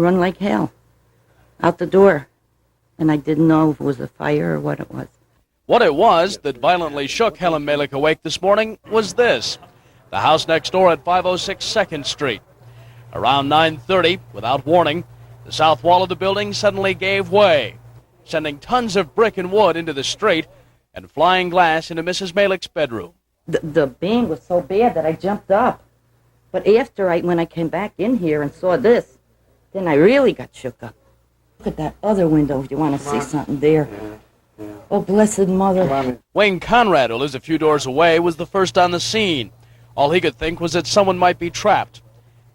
run like hell out the door. And I didn't know if it was a fire or what it was. What it was that violently shook Helen Malick awake this morning was this: the house next door at 506 2nd Street. Around 9:30, without warning, the south wall of the building suddenly gave way, sending tons of brick and wood into the street and flying glass into Mrs. Malick's bedroom. The bang was so bad that I jumped up. But after when I came back in here and saw this, then I really got shook up. Look at that other window if you want to see something there. Oh, blessed mother. Wayne Conrad, who lives a few doors away, was the first on the scene. All he could think was that someone might be trapped.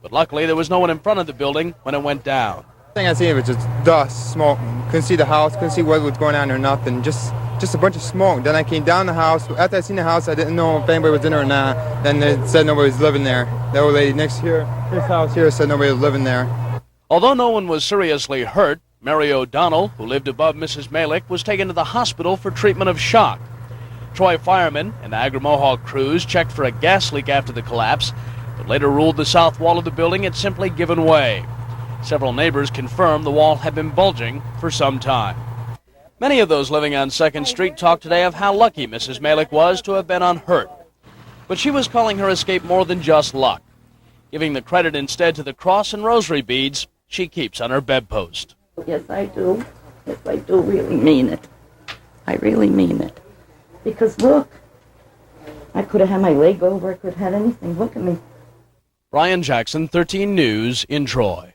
But luckily, there was no one in front of the building when it went down. The thing I seen was just dust, smoke. Couldn't see the house, couldn't see what was going on or nothing. Just a bunch of smoke. Then I came down the house. After I seen the house, I didn't know if anybody was in it or not. Then they said nobody was living there. The old lady next here, this house here, said nobody was living there. Although no one was seriously hurt, Mary O'Donnell, who lived above Mrs. Malick, was taken to the hospital for treatment of shock. Troy firemen and Niagara Mohawk crews checked for a gas leak after the collapse, but later ruled the south wall of the building had simply given way. Several neighbors confirmed the wall had been bulging for some time. Many of those living on 2nd Street talked today of how lucky Mrs. Malick was to have been unhurt. But she was calling her escape more than just luck, giving the credit instead to the cross and rosary beads she keeps on her bedpost. Yes, I do. Yes, I do really mean it. I really mean it. Because look, I could have had my leg over, I could have had anything. Look at me. Brian Jackson, 13 News in Troy.